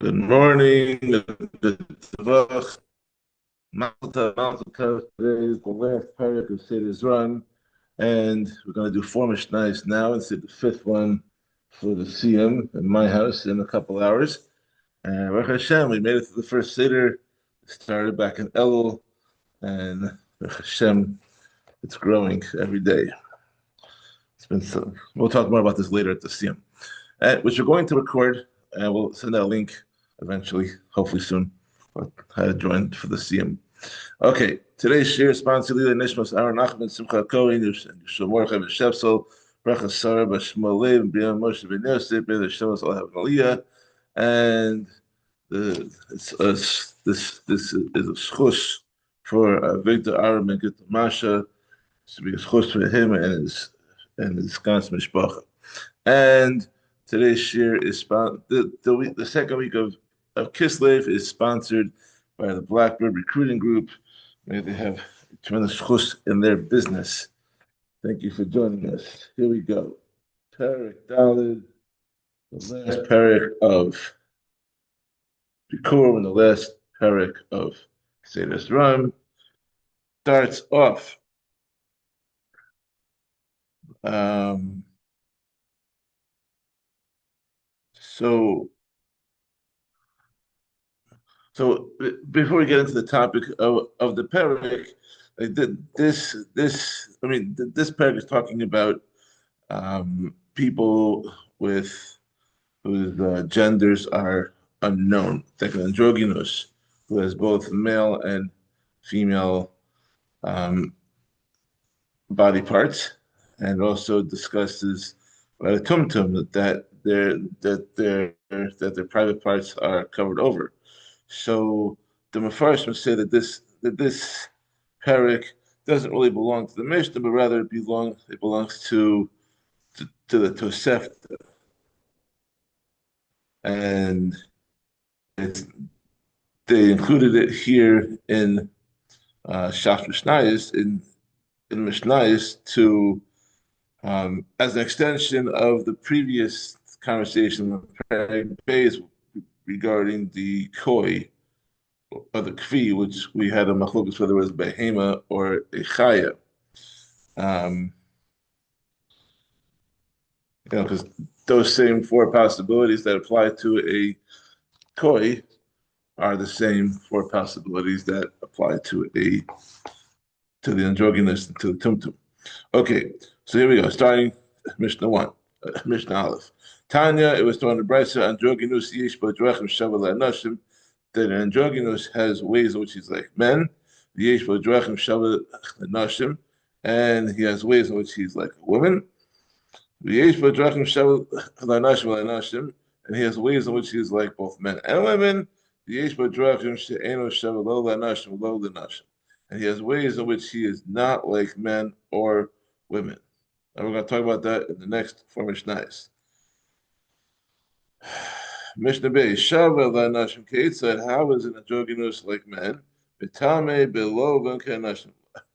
Good morning. Good tzavach. Malta. Today is the last Perek of Seder Zeraim, and we're going to do four Mishnayos now and say the fifth one for the Siyum in my house in a couple hours. And Baruch Hashem, we made it to the first Seder. Started back in Elul, and Baruch Hashem, it's growing every day. It's been so. We'll talk more about this later at the Siyum, which we're going to record, and we'll send out a link eventually, hopefully soon. How to join for the CM. Okay, today's shiur is sponsored by Nishmas Aaron Nachman Simcha Cohen, Yishol Mordechai B'Shepsel, Bracha Sarah B'Shmolev, B'Yam Moshe Ben Yosef, B'Yam Shemos Al Havaliyah, and this is a schush for Victor Aram and Gita Masha. To be a schush for him and his gans mishpacha. And today's shiur is the second week of Kislev is sponsored by the Blackbird Recruiting Group. May they have tremendous chus in their business. Thank you for joining us. Here we go. Perek Dalid, the last Perek of Bikkurim and the last Perek of Seder Zeraim starts off. So before we get into the topic of the Perek, this Perek is talking about people whose genders are unknown, like an androgynous, who has both male and female body parts, and also discusses a tumtum that their private parts are covered over. So the Mefarshim say that this Perek doesn't really belong to the Mishnah, but rather it belongs to the Tosefta, and they included it here in Shach Mishnayos in Mishnayos to as an extension of the previous conversation with Perek Beis regarding the koi or the kvi, which we had a machlokas whether it was behema or a chaya. Because those same four possibilities that apply to a koi are the same four possibilities that apply to the androgynous and to the tumtum. Okay, so here we go. Starting Mishnah 1, Mishnah Aleph. Tanya, it was taught in the Brisa, androgynous yesh b'drachim shavel nashim, that an androgynous has ways in which he's like men, yesh b'drachim shavel nashim, and he has ways in which he's like a woman. Yesh b'drachim shavel nashim, and he has ways in which he's like both men and women. Yesh b'drachim she'eno shavel nashim lo nashim, and he has ways in which he is not like men or women. And we're going to talk about that in the next four Mishnayos. Mishnah Beis, Shavel Nashim Keitzad, how is an androgynous like men? Betame below Nashim.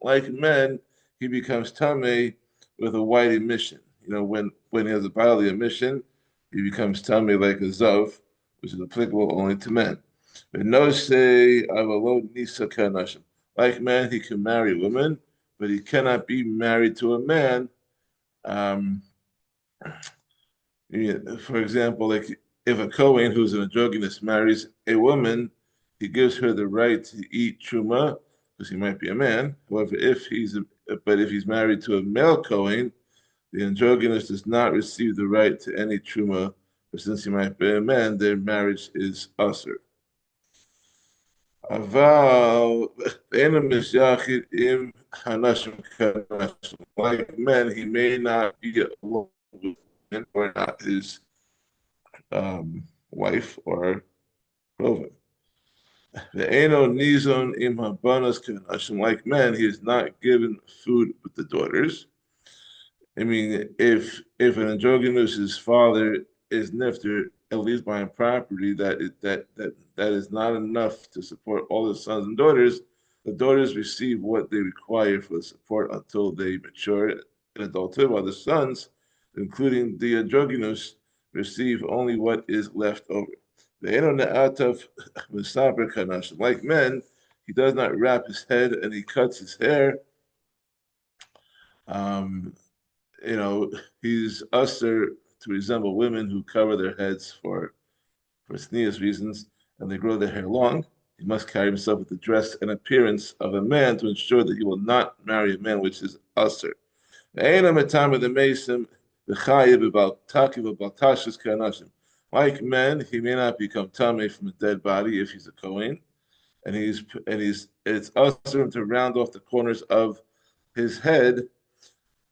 Like men, he becomes tame with a white emission. You know, when he has a bodily emission, he becomes tame like a zav, which is applicable only to men. But no say avalo nisa nashim. Like men, he can marry women, but he cannot be married to a man. For example, like if a Kohen who's an androgynous marries a woman, he gives her the right to eat truma because he might be a man. However, if he's married to a male Kohen, the androgynous does not receive the right to any truma, but since he might be a man, their marriage is usher. Aval im hanashim kanashim. Like men, he may not be alone with men or not his wife or Rovan. The Eno Nizon im habanas kanashim. Like men, he is not given food with the daughters. I mean, if an androgynous' father is nifter, at least buying property, that is not enough to support all the sons and daughters. The daughters receive what they require for the support until they mature in adulthood, while the sons, including the androgynous, receive only what is left over. Like men, he does not wrap his head and he cuts his hair. Um, he's usher to resemble women who cover their heads for sneeze reasons and they grow their hair long. He must carry himself with the dress and appearance of a man to ensure that he will not marry a man which is usher. Like men, he may not become tame from a dead body if he's a Kohen, and it's usher to round off the corners of his head,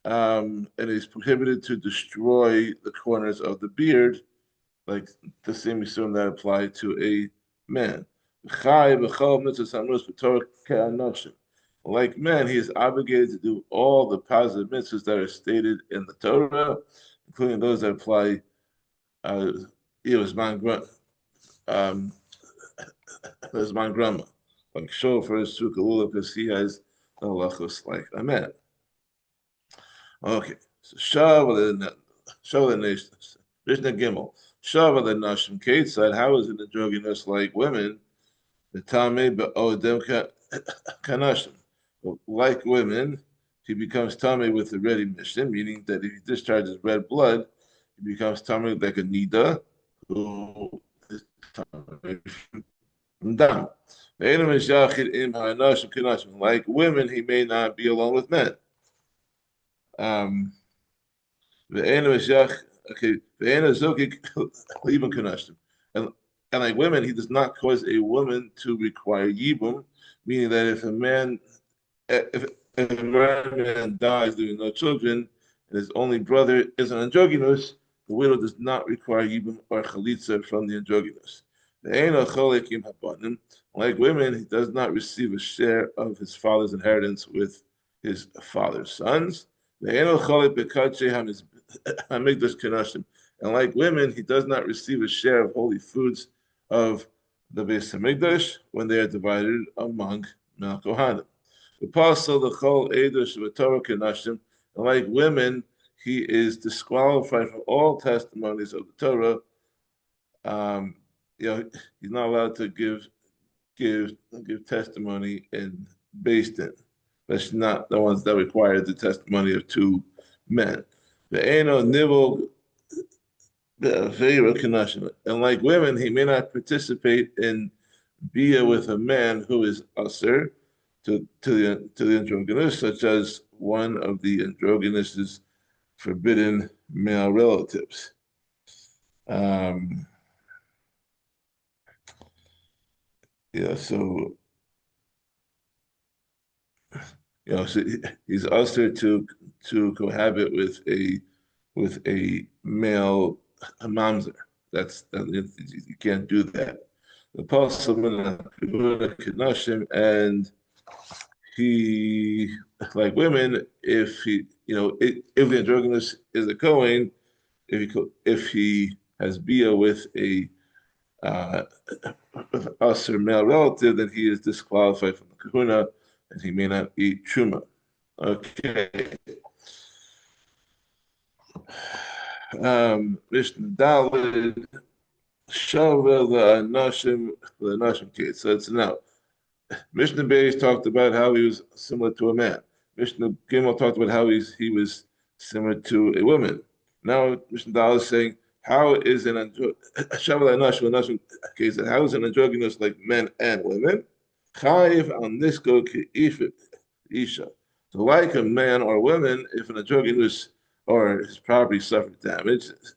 and he's prohibited to destroy the corners of the beard, like the same assume that apply to a man. Like men, he is obligated to do all the positive mitzvahs that are stated in the Torah, including those that apply uh, um, grandma. Like show for his sukalula because he has halachos like a man. Okay, so Shava the nations. Mishnah Gimel. Shava the Nashim Kate how is an androgynous like women? The Tame Be'odem Kanashim. Like women, he becomes Tame with the ready mission, meaning that if he discharges red blood, he becomes Tame like a Nida, who is Tame from Dam. Like women, he may not be alone with men. Um, Okay, and like women, he does not cause a woman to require yibum, meaning that if a man dies leaving no children, and his only brother is an androgynous, the widow does not require yibum or chalitza from the androgynous. Like women, he does not receive a share of his father's inheritance with his father's sons. And like women, he does not receive a share of holy foods of the Beis Hamikdash when they are divided among Mel Kohanim. The apostle, the Chol Eidosh Torah Kenashim, and like women, he is disqualified from all testimonies of the Torah. He's not allowed to give testimony in Beis Din. That's not the ones that require the testimony of two men. And like women, he may not participate in bia with a man who is usher to the androgynous, such as one of the androgynous's forbidden male relatives. So so he's usher to cohabit with a male mamzer. You can't do that. The apostle and he, like women, if if the androgynous is a Kohen, if he has bia with a usher male relative, then he is disqualified from the kahuna, and he may not eat truma. Okay. Mishnah Daled Shavel the Nashim case. So it's now. Mishnah Beis talked about how he was similar to a man. Mishnah Gimel talked about how he was similar to a woman. Now Mishnah Daled is saying how is an Shavel the Nashim case? How is an androgynous like men and women? Chayiv al nisko isha. So like a man or woman, if an androgynous or his property suffers damages,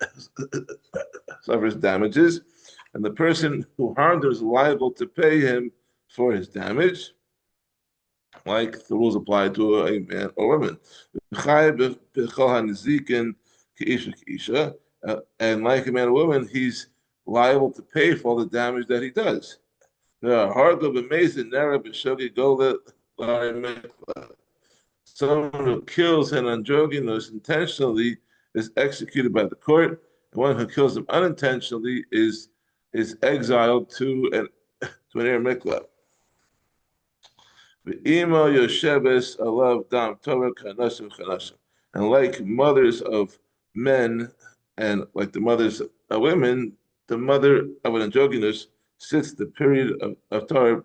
and the person who harmed him is liable to pay him for his damage, like the rules apply to a man or woman. And like a man or woman, he's liable to pay for all the damage that he does. Someone who kills an androgynous intentionally is executed by the court. The one who kills him unintentionally is exiled to an air mikla. And like mothers of men and like the mothers of women, the mother of an androgynous sits the period of Torah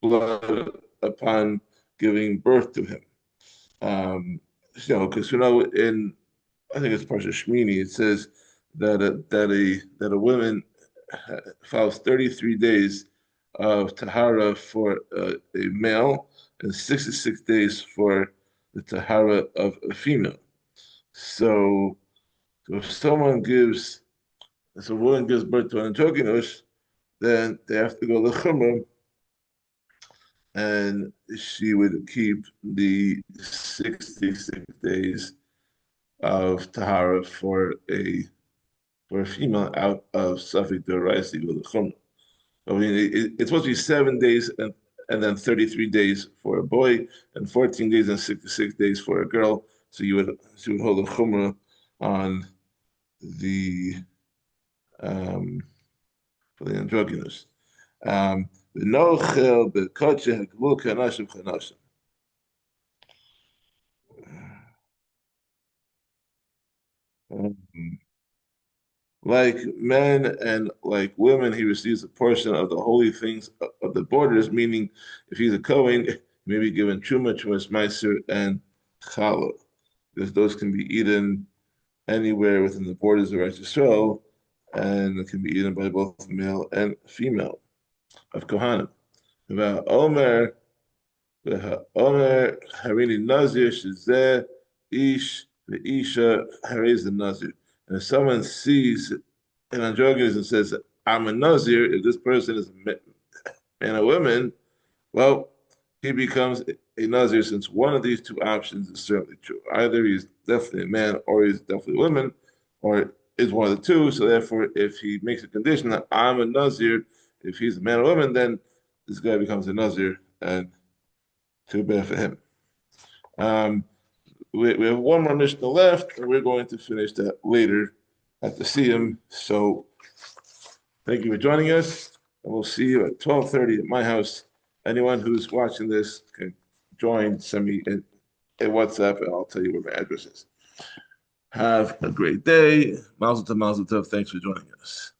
blood upon giving birth to him. Because in I think it's Parsha Shmini, it says that a woman vows 33 days of tahara for a male and 66 days for the tahara of a female. So, if if a woman gives birth to an androgynous, then they have to go to Chumrah, and she would keep the 66 days of tahara for a female out of Safik Deraisi with the Chumrah. I mean, it's supposed to be 7 days and then 33 days for a boy and 14 days and 66 days for a girl. So she would hold a chumrah on the for the androgynous. The nochel the koche hakvul kanashim chanashim. Um, Like men and like women, he receives a portion of the holy things of the borders, meaning if he's a Kohen, he may be given Truma, Trumas Meiser, and Challah, because those can be eaten anywhere within the borders of Eretz Yisrael, and it can be eaten by both male and female of Kohanim. About Omer, Harini Nazir, Shazeh, Ish, the Isha, Hariz the Nazir. And if someone sees an androgynous and says, I'm a Nazir, if this person is a man or woman, well, he becomes a Nazir since one of these two options is certainly true. Either he's definitely a man or he's definitely a woman, or is one of the two. So therefore, if he makes a condition that I'm a Nazir, if he's a man or woman, then this guy becomes a Nazir, and too bad for him. Um, we have one more Mishnah left, and we're going to finish that later at the Siyum. So thank you for joining us, and we'll see you at 12:30 at my house. Anyone who's watching this can join, send me a WhatsApp, and I'll tell you where my address is. Have a great day. Mazel tov, mazel tov. Thanks for joining us.